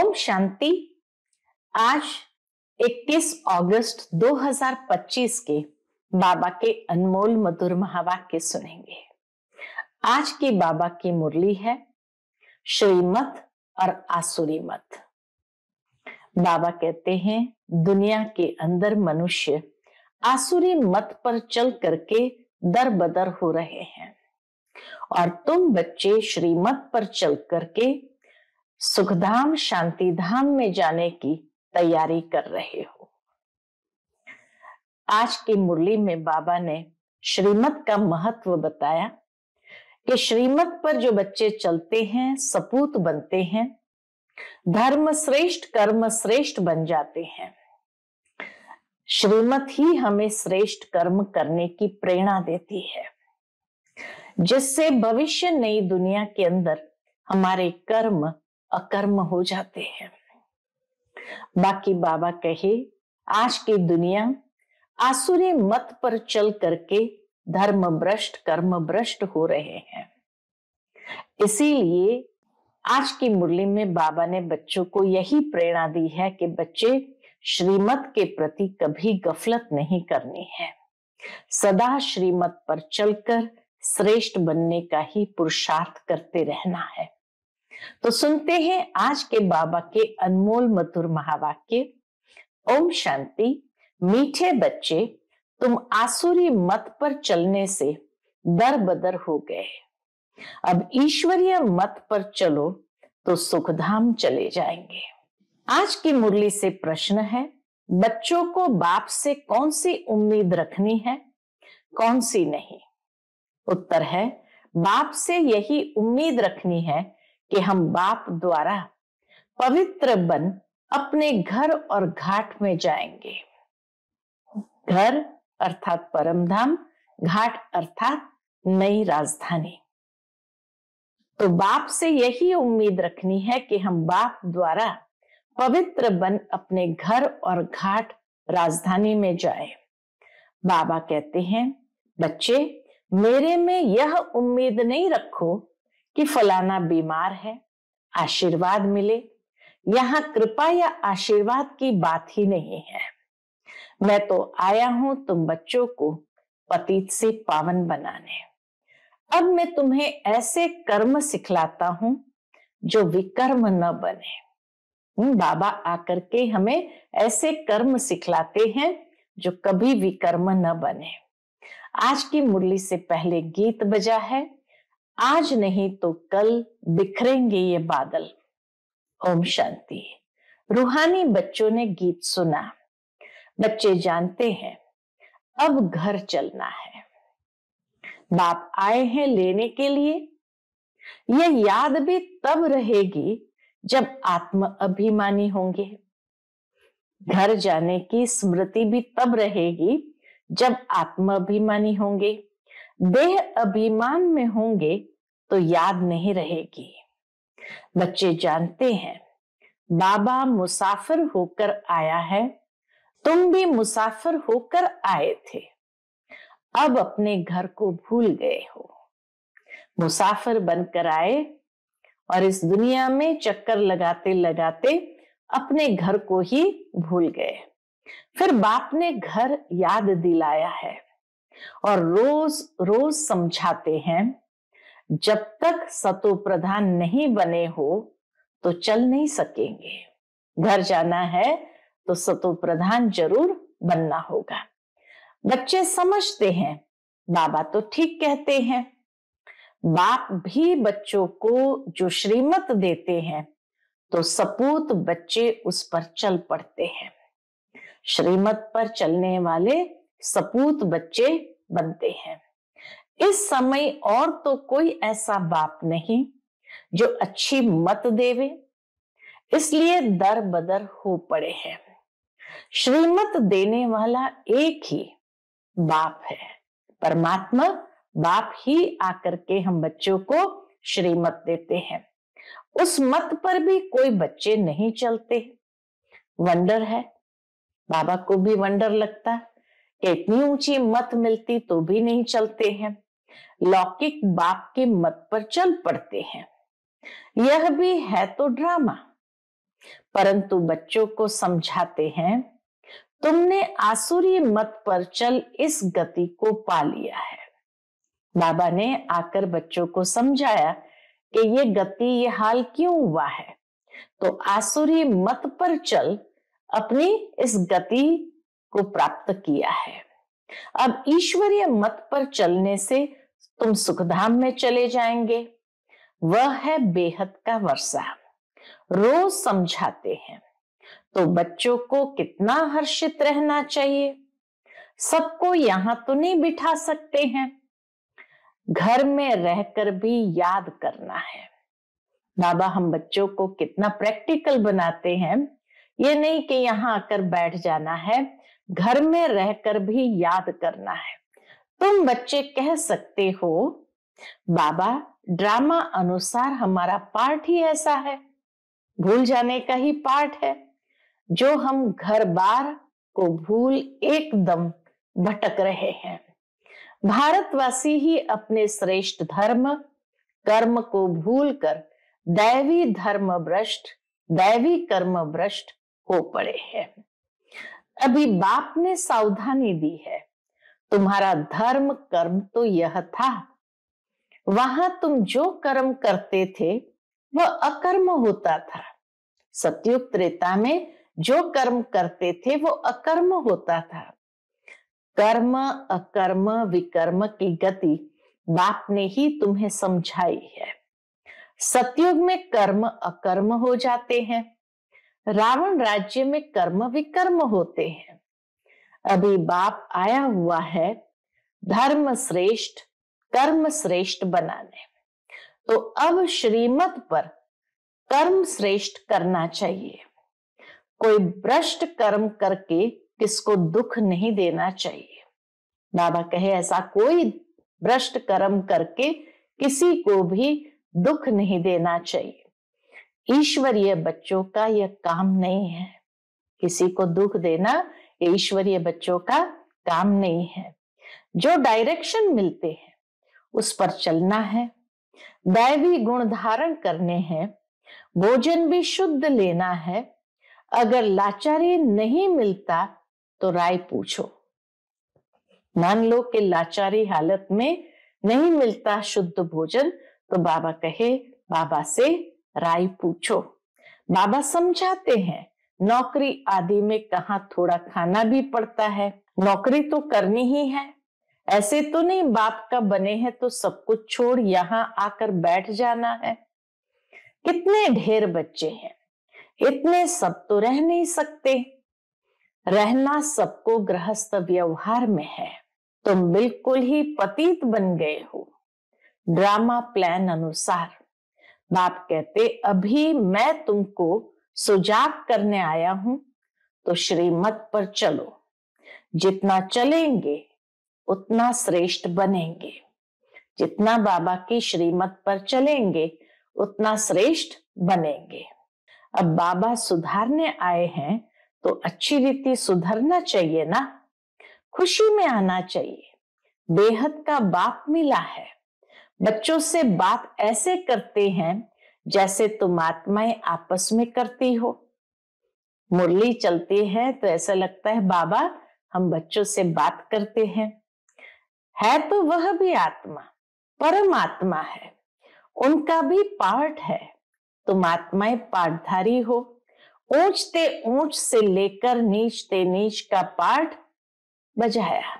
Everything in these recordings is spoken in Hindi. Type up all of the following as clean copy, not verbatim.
ओम शांति। आज 21 अगस्त 2025 के बाबा के अनमोल मधुर महावाक्य सुनेंगे। आज की बाबा की मुरली है श्रीमत और आसुरी मत। बाबा कहते हैं दुनिया के अंदर मनुष्य आसुरी मत पर चल करके दर बदर हो रहे हैं और तुम बच्चे श्रीमत पर चल करके सुखधाम शांति धाम में जाने की तैयारी कर रहे हो। आज की मुरली में बाबा ने श्रीमत का महत्व बताया कि श्रीमत पर जो बच्चे चलते हैं सपूत बनते हैं, धर्म श्रेष्ठ कर्म श्रेष्ठ बन जाते हैं। श्रीमत ही हमें श्रेष्ठ कर्म करने की प्रेरणा देती है, जिससे भविष्य नई दुनिया के अंदर हमारे कर्म अकर्म हो जाते हैं। बाकी बाबा कहे आज की दुनिया आसुरी मत पर चल करके धर्म भ्रष्ट कर्म भ्रष्ट हो रहे हैं। इसीलिए आज की मुरली में बाबा ने बच्चों को यही प्रेरणा दी है कि बच्चे श्रीमत के प्रति कभी गफलत नहीं करनी है, सदा श्रीमत पर चलकर श्रेष्ठ बनने का ही पुरुषार्थ करते रहना है। तो सुनते हैं आज के बाबा के अनमोल मधुर महावाक्य। ओम शांति। मीठे बच्चे, तुम आसुरी मत पर चलने से दर बदर हो गए, अब ईश्वरीय मत पर चलो तो सुखधाम चले जाएंगे। आज की मुरली से प्रश्न है, बच्चों को बाप से कौन सी उम्मीद रखनी है, कौन सी नहीं? उत्तर है, बाप से यही उम्मीद रखनी है कि हम बाप द्वारा पवित्र बन अपने घर और घाट में जाएंगे। घर अर्थात परमधाम, घाट अर्थात नई राजधानी। तो बाप से यही उम्मीद रखनी है कि हम बाप द्वारा पवित्र बन अपने घर और घाट राजधानी में जाए। बाबा कहते हैं बच्चे, मेरे में यह उम्मीद नहीं रखो कि फलाना बीमार है, आशीर्वाद मिले। यहाँ कृपा या आशीर्वाद की बात ही नहीं है। मैं तो आया हूं तुम बच्चों को पतित से पावन बनाने। अब मैं तुम्हें ऐसे कर्म सिखलाता हूं जो विकर्म न बने। बाबा आकर के हमें ऐसे कर्म सिखलाते हैं जो कभी विकर्म न बने। आज की मुरली से पहले गीत बजा है, आज नहीं तो कल बिखरेंगे ये बादल। ओम शांति। रूहानी बच्चों ने गीत सुना। बच्चे जानते हैं अब घर चलना है, बाप आए हैं लेने के लिए। यह याद भी तब रहेगी जब आत्म अभिमानी होंगे। घर जाने की स्मृति भी तब रहेगी जब आत्म अभिमानी होंगे। देह अभिमान में होंगे तो याद नहीं रहेगी। बच्चे जानते हैं बाबा मुसाफिर होकर आया है, तुम भी मुसाफिर होकर आए थे, अब अपने घर को भूल गए हो। मुसाफिर बनकर आए और इस दुनिया में चक्कर लगाते लगाते अपने घर को ही भूल गए। फिर बाप ने घर याद दिलाया है और रोज रोज समझाते हैं, जब तक सतो प्रधान नहीं बने हो तो चल नहीं सकेंगे। घर जाना है तो सतो प्रधान जरूर बनना होगा। बच्चे समझते हैं बाबा तो ठीक कहते हैं। बाप भी बच्चों को जो श्रीमत देते हैं तो सपूत बच्चे उस पर चल पड़ते हैं। श्रीमत पर चलने वाले सपूत बच्चे बनते हैं। इस समय और तो कोई ऐसा बाप नहीं जो अच्छी मत देवे, इसलिए दर बदर हो पड़े हैं। श्रीमत देने वाला एक ही बाप है, परमात्मा बाप ही आकर के हम बच्चों को श्रीमत देते हैं। उस मत पर भी कोई बच्चे नहीं चलते। वंडर है, बाबा को भी वंडर लगता कि इतनी ऊंची मत मिलती तो भी नहीं चलते हैं। लौकिक बाप के मत पर चल पड़ते हैं। यह भी है तो ड्रामा। परंतु बच्चों को समझाते हैं, तुमने आसुरी मत पर चल इस गति को पा लिया है। बाबा ने आकर बच्चों को समझाया कि ये गति, ये हाल क्यों हुआ है। तो आसुरी मत पर चल अपनी इस गति को प्राप्त किया है। अब ईश्वरीय मत पर चलने से तुम सुखधाम में चले जाएंगे। वह है बेहद का वर्षा। रोज समझाते हैं। तो बच्चों को कितना हर्षित रहना चाहिए। सबको यहां तो नहीं बिठा सकते हैं, घर में रहकर भी याद करना है। बाबा हम बच्चों को कितना प्रैक्टिकल बनाते हैं। ये नहीं कि यहाँ आकर बैठ जाना है, घर में रहकर भी याद करना है। तुम बच्चे कह सकते हो, बाबा ड्रामा अनुसार हमारा पार्ट ही ऐसा है, भूल जाने का ही पार्ट है, जो हम घर बार को भूल एकदम भटक रहे हैं। भारतवासी ही अपने श्रेष्ठ धर्म कर्म को भूलकर दैवी धर्म भ्रष्ट, दैवी कर्म भ्रष्ट हो पड़े हैं। अभी बाप ने सावधानी दी है, तुम्हारा धर्म कर्म तो यह था। वहां तुम जो कर्म करते थे वह अकर्म होता था। सतयुग त्रेता में जो कर्म करते थे वो अकर्म होता था। कर्म अकर्म विकर्म की गति बाप ने ही तुम्हें समझाई है। सतयुग में कर्म अकर्म हो जाते हैं, रावण राज्य में कर्म विकर्म होते हैं। अभी बाप आया हुआ है धर्म श्रेष्ठ कर्म श्रेष्ठ बनाने। तो अब श्रीमत पर कर्म श्रेष्ठ करना चाहिए। कोई भ्रष्ट कर्म करके किसको दुख नहीं देना चाहिए। बाबा कहे ऐसा कोई भ्रष्ट कर्म करके किसी को भी दुख नहीं देना चाहिए। ईश्वरीय बच्चों का यह काम नहीं है। किसी को दुख देना ईश्वरीय बच्चों का काम नहीं है। जो डायरेक्शन मिलते हैं उस पर चलना है। दैवी गुण धारण करने हैं, भोजन भी शुद्ध लेना है। अगर लाचारी नहीं मिलता तो राय पूछो। मान लो कि लाचारी हालत में नहीं मिलता शुद्ध भोजन, तो बाबा कहे बाबा से राय पूछो। बाबा समझाते हैं नौकरी आदि में कहाँ थोड़ा खाना भी पड़ता है, नौकरी तो करनी ही है। ऐसे तो नहीं बाप का बने हैं तो सब कुछ छोड़ यहाँ आकर बैठ जाना है। कितने ढेर बच्चे हैं, इतने सब तो रह नहीं सकते। रहना सबको गृहस्थ व्यवहार में है। तुम बिल्कुल ही पतित बन गए हो ड्रामा प्लान अनुसार। बाप कहते अभी मैं तुमको सुजाग करने आया हूं, तो श्रीमत पर चलो। जितना चलेंगे उतना श्रेष्ठ बनेंगे। जितना बाबा की श्रीमत पर चलेंगे उतना श्रेष्ठ बनेंगे। अब बाबा सुधारने आए हैं तो अच्छी रीति सुधरना चाहिए ना, खुशी में आना चाहिए। बेहद का बाप मिला है। बच्चों से बात ऐसे करते हैं जैसे तुम आत्माएं आपस में करती हो। मुरली चलती है तो ऐसा लगता है बाबा हम बच्चों से बात करते हैं। है तो वह भी आत्मा, परमात्मा है, उनका भी पार्ट है। तुम आत्माएं पाठधारी हो। ऊंचते ऊंच से लेकर नीचते नीच का पाठ बजाया।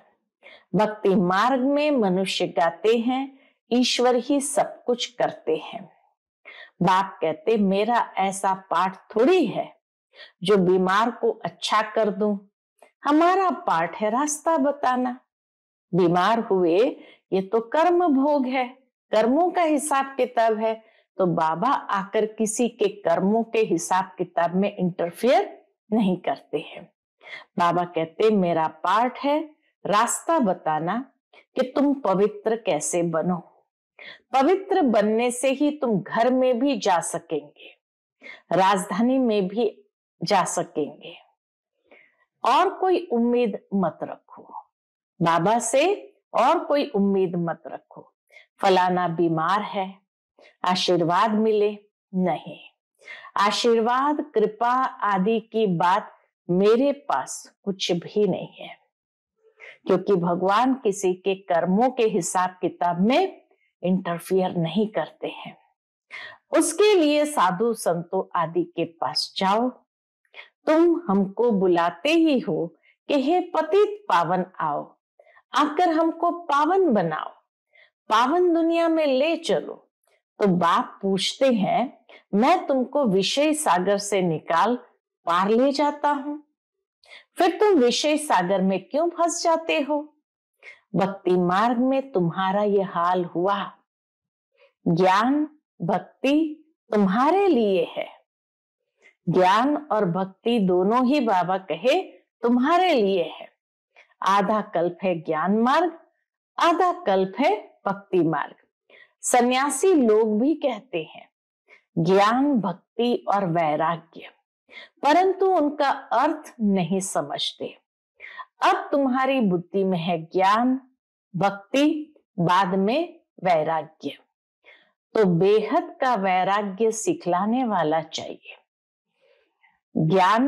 भक्ति मार्ग में मनुष्य गाते हैं, ईश्वर ही सब कुछ करते हैं। बाप कहते मेरा ऐसा पाठ थोड़ी है जो बीमार को अच्छा कर दूं। हमारा पाठ है रास्ता बताना। बीमार हुए ये तो कर्म भोग है, कर्मों का हिसाब किताब है। तो बाबा आकर किसी के कर्मों के हिसाब किताब में इंटरफियर नहीं करते हैं। बाबा कहते मेरा पाठ है रास्ता बताना कि तुम पवित्र कैसे बनो। पवित्र बनने से ही तुम घर में भी जा सकेंगे, राजधानी में भी जा सकेंगे। और कोई उम्मीद मत रखो बाबा से, और कोई उम्मीद मत रखो फलाना बीमार है आशीर्वाद मिले, नहीं। आशीर्वाद, कृपा आदि की बात मेरे पास कुछ भी नहीं है, क्योंकि भगवान किसी के कर्मों के हिसाब किताब में इंटरफियर नहीं करते हैं। उसके लिए साधु संतों आदि के पास जाओ। तुम हमको बुलाते ही हो कि हे पतित पावन आओ, आकर हमको पावन बनाओ, पावन दुनिया में ले चलो। तो बाप पूछते हैं, मैं तुमको विषय सागर से निकाल पार ले जाता हूं, फिर तुम विषय सागर में क्यों फंस जाते हो? भक्ति मार्ग में तुम्हारा ये हाल हुआ। ज्ञान भक्ति तुम्हारे लिए है। ज्ञान और भक्ति दोनों ही बाबा कहे तुम्हारे लिए है। आधा कल्प है ज्ञान मार्ग, आधा कल्प है भक्ति मार्ग। सन्यासी लोग भी कहते हैं ज्ञान, भक्ति और वैराग्य, परंतु उनका अर्थ नहीं समझते। अब तुम्हारी बुद्धि में है ज्ञान, भक्ति, बाद में वैराग्य। तो बेहद का वैराग्य सिखलाने वाला चाहिए। ज्ञान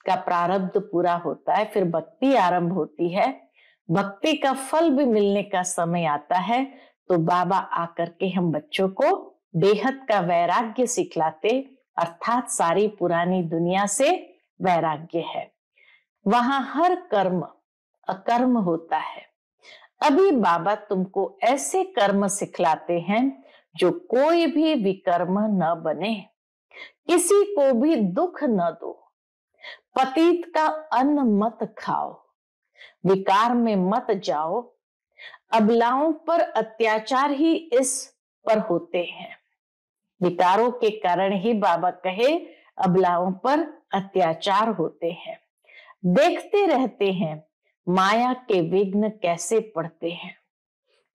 का प्रारब्ध पूरा होता है, फिर भक्ति आरंभ होती है। भक्ति का फल भी मिलने का समय आता है, तो बाबा आकर के हम बच्चों को बेहद का वैराग्य सिखलाते, अर्थात सारी पुरानी दुनिया से वैराग्य है। वहां हर कर्म अकर्म होता है। अभी बाबा तुमको ऐसे कर्म सिखलाते हैं जो कोई भी विकर्म न बने, किसी को भी दुख न दो, पतित का अन्न मत खाओ, विकार में मत जाओ। अबलाओं पर अत्याचार ही इस पर होते हैं। विकारों के कारण ही बाबा कहे अबलाओं पर अत्याचार होते हैं। देखते रहते हैं माया के विघ्न कैसे पड़ते हैं।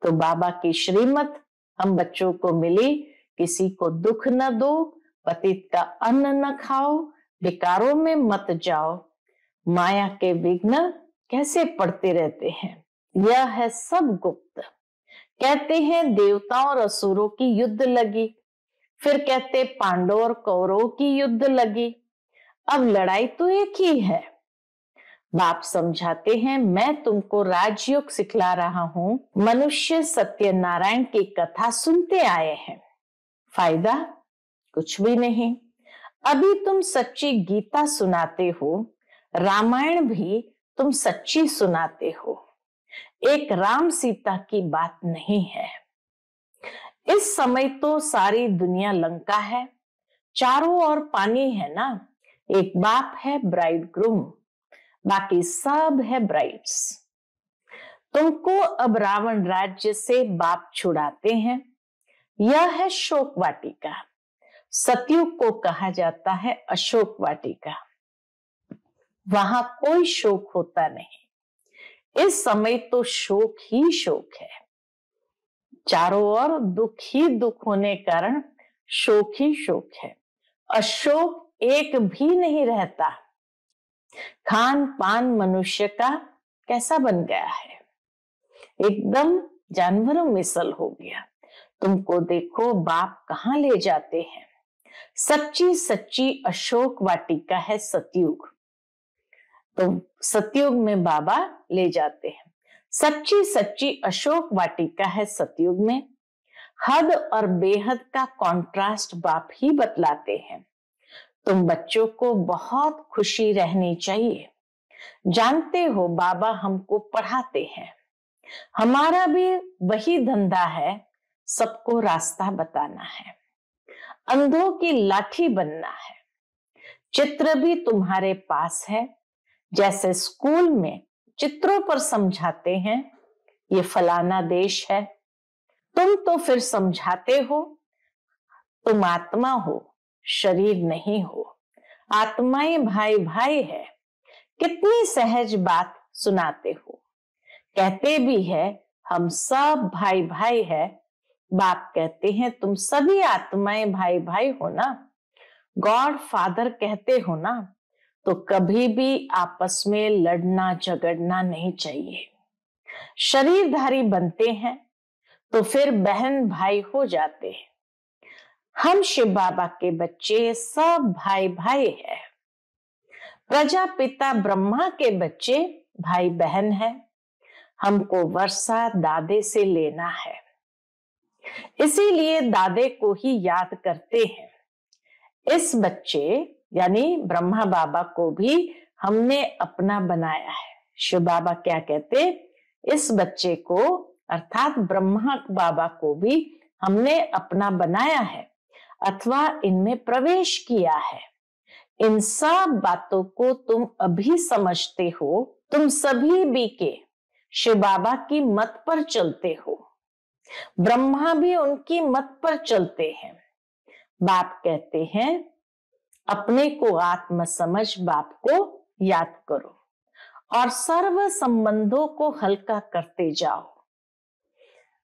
तो बाबा की श्रीमत हम बच्चों को मिली, किसी को दुख न दो, पतित का अन्न न खाओ, विकारों में मत जाओ। माया के विघ्न कैसे पड़ते रहते हैं, यह है सब गुप्त। कहते हैं देवताओं और असुरों की युद्ध लगी, फिर कहते पांडवों और कौरवों की युद्ध लगी। अब लड़ाई तो एक ही है। बाप समझाते हैं, मैं तुमको राजयोग सिखला रहा हूं। मनुष्य सत्यनारायण की कथा सुनते आए हैं, फायदा कुछ भी नहीं। अभी तुम सच्ची गीता सुनाते हो, रामायण भी तुम सच्ची सुनाते हो। एक राम सीता की बात नहीं है। इस समय तो सारी दुनिया लंका है, चारों ओर पानी है ना। एक बाप है ब्राइड ग्रूम, बाकी सब है ब्राइड्स। तुमको अब रावण राज्य से बाप छुड़ाते हैं। यह है शोक वाटिका। सतयुग को कहा जाता है अशोक वाटिका। वहां कोई शोक होता नहीं। इस समय तो शोक ही शोक है, चारों ओर दुख ही दुख होने कारण शोक ही शोक है। अशोक एक भी नहीं रहता। खान पान मनुष्य का कैसा बन गया है, एकदम जानवरों मिसल हो गया। तुमको देखो बाप कहाँ ले जाते हैं। सच्ची सच्ची अशोक वाटिका है सतयुग। तो सतयुग में बाबा ले जाते हैं। सच्ची सच्ची अशोक वाटिका है सतयुग में। हद और बेहद का कॉन्ट्रास्ट बाप ही बतलाते हैं। तुम बच्चों को बहुत खुशी रहनी चाहिए। जानते हो बाबा हमको पढ़ाते हैं, हमारा भी वही धंधा है, सबको रास्ता बताना है, अंधों की लाठी बनना है। चित्र भी तुम्हारे पास है, जैसे स्कूल में चित्रों पर समझाते हैं ये फलाना देश है। तुम तो फिर समझाते हो, तुम आत्मा हो, शरीर नहीं हो। आत्माएं भाई भाई है। कितनी सहज बात सुनाते हो। कहते भी है हम सब भाई भाई है। बाप कहते हैं तुम सभी आत्माएं भाई भाई हो ना, गॉड फादर कहते हो ना, तो कभी भी आपस में लड़ना झगड़ना नहीं चाहिए। शरीरधारी बनते हैं तो फिर बहन भाई हो जाते हैं। हम शिव बाबा के बच्चे सब भाई भाई हैं। प्रजापिता ब्रह्मा के बच्चे भाई बहन हैं। हमको वर्षा दादे से लेना है, इसीलिए दादे को ही याद करते हैं। इस बच्चे यानी ब्रह्मा बाबा को भी हमने अपना बनाया है। शिव बाबा क्या कहते, इस बच्चे को अर्थात ब्रह्मा बाबा को भी हमने अपना बनाया है अथवा इनमें प्रवेश किया है। इन सब बातों को तुम अभी समझते हो। तुम सभी बीके शिव बाबा की मत पर चलते हो। ब्रह्मा भी उनकी मत पर चलते हैं। बाप कहते हैं अपने को आत्म समझ बाप को याद करो और सर्व संबंधों को हल्का करते जाओ।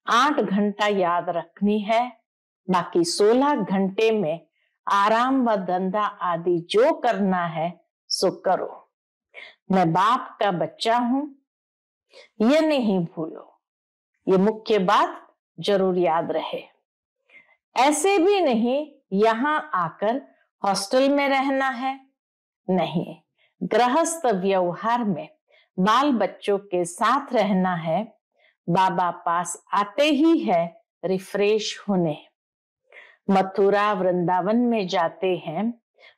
8 घंटा याद रखनी है, बाकी 16 घंटे में आराम व धंधा आदि जो करना है सो करो। मैं बाप का बच्चा हूं, ये नहीं भूलो। ये मुख्य बात जरूर याद रहे। ऐसे भी नहीं यहां आकर हॉस्टल में रहना है, नहीं, गृहस्थ व्यवहार में बाल बच्चों के साथ रहना है। बाबा पास आते ही है रिफ्रेश होने। मथुरा वृंदावन में जाते हैं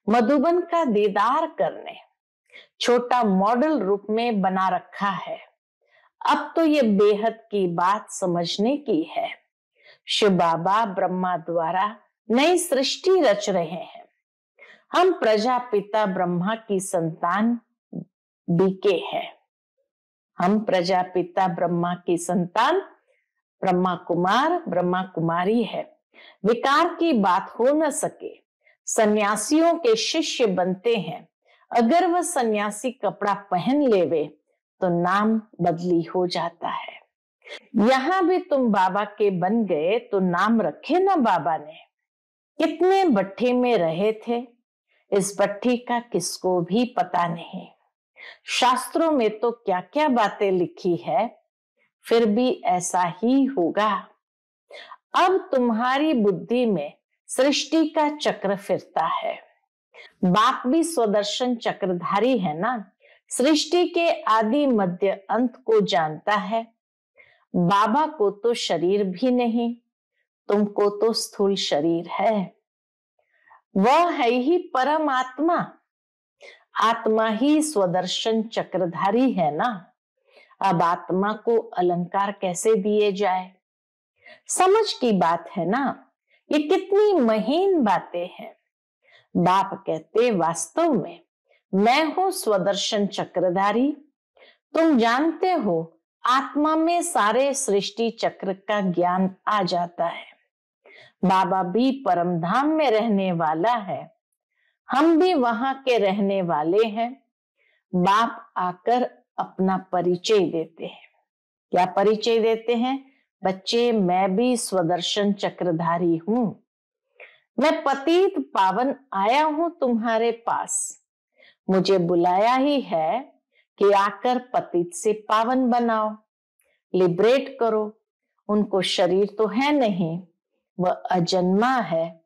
मधुबन का दीदार करने। छोटा मॉडल रूप में बना रखा है। अब तो ये बेहद की बात समझने की है। शिव बाबा ब्रह्मा द्वारा नई सृष्टि रच रहे हैं। हम प्रजापिता ब्रह्मा की संतान बीके हैं। हम प्रजापिता ब्रह्मा की संतान ब्रह्मा कुमार ब्रह्मा कुमारी है। विकार की बात हो न सके। सन्यासियों के शिष्य बनते हैं। अगर वह सन्यासी कपड़ा पहन लेवे तो नाम बदली हो जाता है। यहां भी तुम बाबा के बन गए तो नाम रखे ना बाबा ने। कितने भट्ठे में रहे थे, इस भट्ठी का किसको भी पता नहीं। शास्त्रों में तो क्या क्या बातें लिखी है, फिर भी ऐसा ही होगा। अब तुम्हारी बुद्धि में सृष्टि का चक्र फिरता है। बाप भी स्वदर्शन चक्रधारी है ना। सृष्टि के आदि मध्य अंत को जानता है। बाबा को तो शरीर भी नहीं, तुमको तो स्थूल शरीर है। वह है ही परमात्मा। आत्मा ही स्वदर्शन चक्रधारी है ना। अब आत्मा को अलंकार कैसे दिए जाए, समझ की बात है ना। ये कितनी महीन बातें हैं। बाप कहते वास्तव में मैं हूं स्वदर्शन चक्रधारी। तुम जानते हो आत्मा में सारे सृष्टि चक्र का ज्ञान आ जाता है। बाबा भी परम धाम में रहने वाला है, हम भी वहां के रहने वाले हैं। बाप आकर अपना परिचय देते हैं। क्या परिचय देते हैं? बच्चे मैं भी स्वदर्शन चक्रधारी हूं। मैं पतित पावन आया हूं तुम्हारे पास। मुझे बुलाया ही है कि आकर पतित से पावन बनाओ, लिबरेट करो। उनको शरीर तो है नहीं, वह अजन्मा है,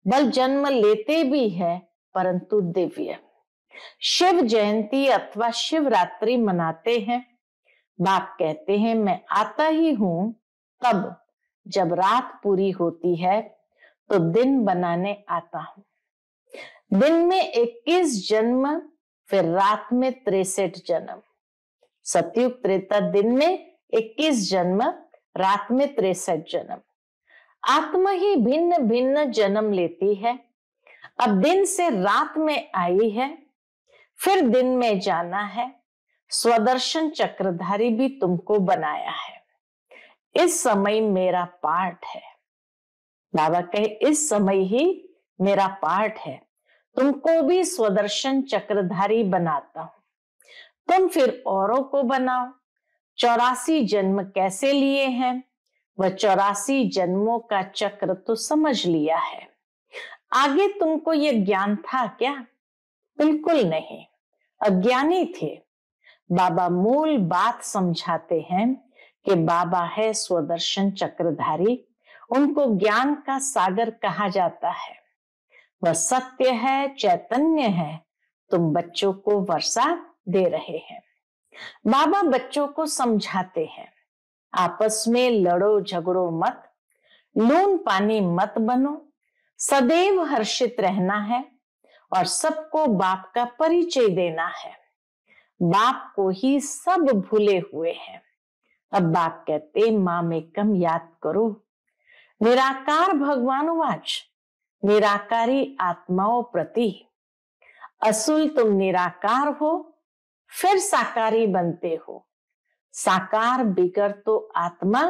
बल जन्म लेते भी है परंतु दिव्य। शिव जयंती अथवा शिवरात्रि मनाते हैं। बाप कहते हैं मैं आता ही हूं तब जब रात पूरी होती है तो दिन बनाने आता हूं। दिन में 21 जन्म, फिर रात में 63 जन्म। सतयुग त्रेता दिन में 21 जन्म, रात में 63 जन्म। आत्मा ही भिन्न भिन्न जन्म लेती है। अब दिन से रात में आई है, फिर दिन में जाना है। स्वदर्शन चक्रधारी भी तुमको बनाया है। इस समय मेरा पार्ट है। बाबा कहे इस समय ही मेरा पार्ट है। तुमको भी स्वदर्शन चक्रधारी बनाता हूं। तुम फिर औरों को बनाओ। 84 जन्म कैसे लिए हैं, वह 84 जन्मों का चक्र तो समझ लिया है। आगे तुमको यह ज्ञान था क्या? बिल्कुल नहीं, अज्ञानी थे। बाबा मूल बात समझाते हैं कि बाबा है स्वदर्शन चक्रधारी उनको ज्ञान का सागर कहा जाता है। वह सत्य है, चैतन्य है। तुम बच्चों को वर्षा दे रहे हैं। बाबा बच्चों को समझाते हैं, आपस में लड़ो झगड़ो मत, लून पानी मत बनो, सदैव हर्षित रहना है और सबको बाप का परिचय देना है। बाप को ही सब भूले हुए हैं। अब बाप कहते, मां में कम याद करो। निराकार भगवान वाच, निराकारी आत्माओं प्रति, असुल तुम निराकार हो, फिर साकारी बनते हो। साकार बिगर तो आत्मा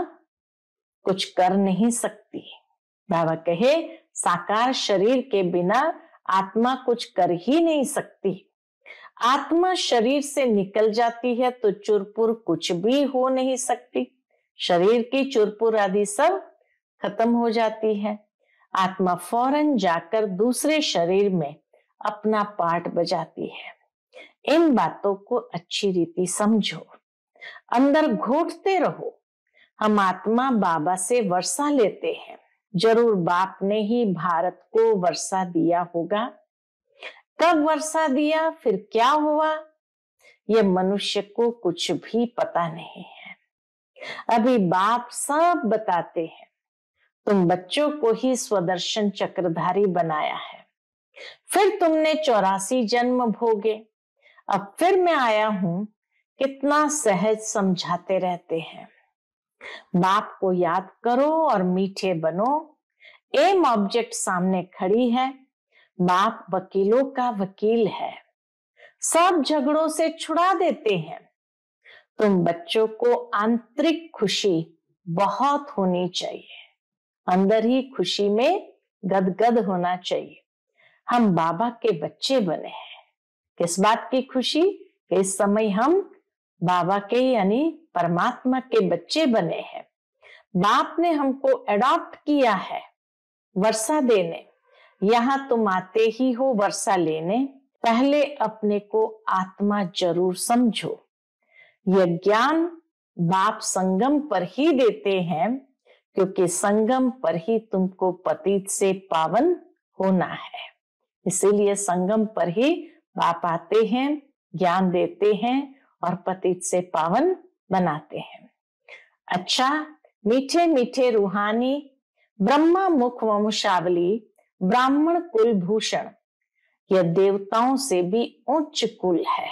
कुछ कर नहीं सकती। बाबा कहे, साकार शरीर के बिना आत्मा कुछ कर ही नहीं सकती। आत्मा शरीर से निकल जाती है तो चुरपुर कुछ भी हो नहीं सकती। शरीर की चुरपुर आदि सब खत्म हो जाती है। आत्मा फौरन जाकर दूसरे शरीर में अपना पार्ट बजाती है। इन बातों को अच्छी रीति समझो, अंदर घोटते रहो। हम आत्मा बाबा से वर्षा लेते हैं। जरूर बाप ने ही भारत को वर्षा दिया होगा। कब वर्षा दिया, फिर क्या हुआ, ये मनुष्य को कुछ भी पता नहीं है। अभी बाप सब बताते हैं। तुम बच्चों को ही स्वदर्शन चक्रधारी बनाया है। फिर तुमने 84 जन्म भोगे। अब फिर मैं आया हूं। कितना सहज समझाते रहते हैं। बाप को याद करो और मीठे बनो। एम ऑब्जेक्ट सामने खड़ी है। बाप वकीलों का वकील है, सब झगड़ों से छुड़ा देते हैं। तुम बच्चों को आंतरिक खुशी बहुत होनी चाहिए। अंदर ही खुशी में गदगद होना चाहिए। हम बाबा के बच्चे बने हैं। किस बात की खुशी? कि इस समय हम बाबा के यानी परमात्मा के बच्चे बने हैं। बाप ने हमको अडॉप्ट किया है वर्षा देने। यहां तुम आते ही हो वर्षा लेने। पहले अपने को आत्मा जरूर समझो। यह ज्ञान बाप संगम पर ही देते हैं, क्योंकि संगम पर ही तुमको पतित से पावन होना है। इसीलिए संगम पर ही बाप आते हैं, ज्ञान देते हैं और पतित से पावन बनाते हैं। अच्छा, मीठे मीठे रूहानी ब्रह्मा मुख वंशावली ब्राह्मण कुल भूषण, यह देवताओं से भी उच्च कुल है।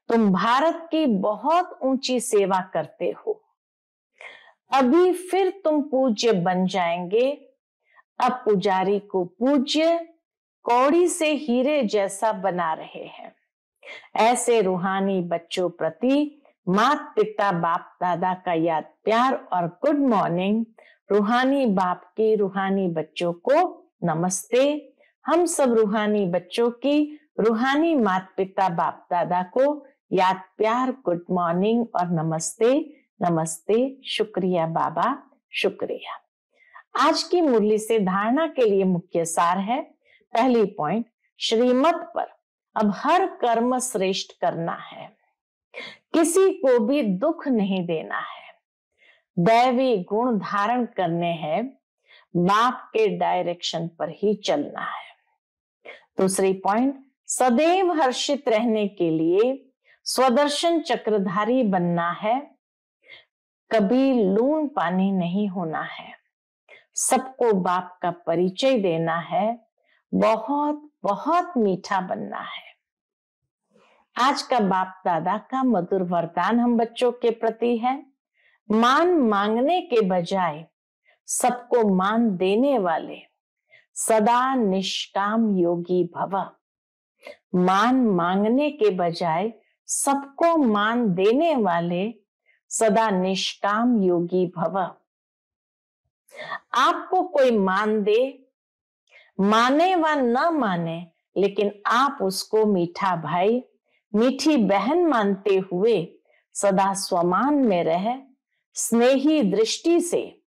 तुम भारत की बहुत ऊंची सेवा करते हो। अभी फिर तुम पूज्य बन जाएंगे। अब पुजारी को पूज्य कौड़ी से हीरे जैसा बना रहे हैं। ऐसे रूहानी बच्चों प्रति माता पिता बाप दादा का याद प्यार और गुड मॉर्निंग। रूहानी बाप की रूहानी बच्चों को नमस्ते। हम सब रूहानी बच्चों की रूहानी माता पिता बाप दादा को याद प्यार, गुड मॉर्निंग और नमस्ते नमस्ते। शुक्रिया बाबा, शुक्रिया। आज की मुरली से धारणा के लिए मुख्य सार है। पहली पॉइंट, श्रीमत पर अब हर कर्म श्रेष्ठ करना है। किसी को भी दुख नहीं देना है। दैवी गुण धारण करने हैं। बाप के डायरेक्शन पर ही चलना है। दूसरी पॉइंट, सदैव हर्षित रहने के लिए स्वदर्शन चक्रधारी बनना है। कभी लून पानी नहीं होना है। सबको बाप का परिचय देना है। बहुत बहुत मीठा बनना है। आज का बाप दादा का मधुर वरदान हम बच्चों के प्रति है। मान मांगने के बजाय सबको मान देने वाले सदा निष्काम योगी भव। मान मांगने के बजाय सबको मान देने वाले सदा निष्काम योगी भव। आपको कोई मान दे, माने व न माने, लेकिन आप उसको मीठा भाई मीठी बहन मानते हुए सदा स्वमान में रहे। स्नेही दृष्टि से,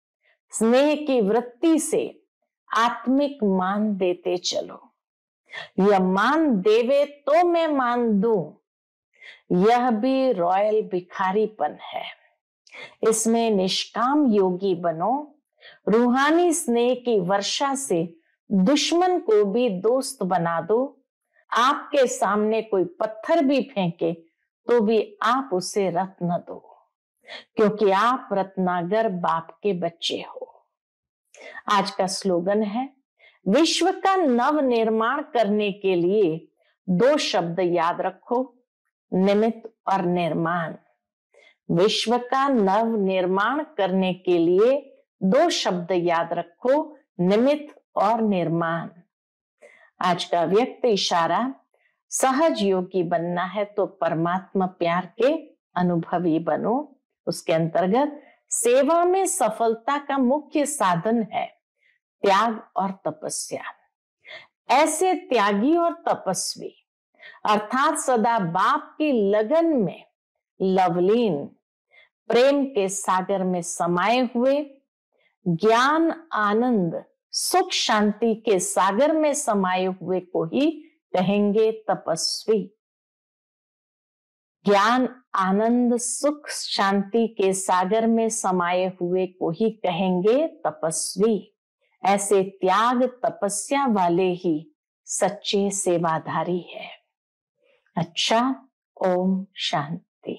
स्नेह की वृत्ति से आत्मिक मान देते चलो। यह मान देवे तो मैं मान दूं, यह भी रॉयल भिखारीपन है। इसमें निष्काम योगी बनो। रूहानी स्नेह की वर्षा से दुश्मन को भी दोस्त बना दो। आपके सामने कोई पत्थर भी फेंके तो भी आप उसे रत न दो, क्योंकि आप रत्नागर बाप के बच्चे हो। आज का स्लोगन है, विश्व का नव निर्माण करने के लिए 2 शब्द याद रखो, निमित्त और निर्माण। विश्व का नव निर्माण करने के लिए 2 शब्द याद रखो, निमित्त और निर्माण। आज का व्यक्त इशारा, सहज योगी बनना है तो परमात्मा प्यार के अनुभवी बनो। उसके अंतर्गत सेवा में सफलता का मुख्य साधन है त्याग और तपस्या। ऐसे त्यागी और तपस्वी अर्थात सदा बाप की लगन में लवलीन, प्रेम के सागर में समाये हुए, ज्ञान आनंद सुख शांति के सागर में समाये हुए को ही कहेंगे तपस्वी। ज्ञान आनंद सुख शांति के सागर में समाये हुए को ही कहेंगे तपस्वी। ऐसे त्याग तपस्या वाले ही सच्चे सेवाधारी है। अच्छा, ओम शांति।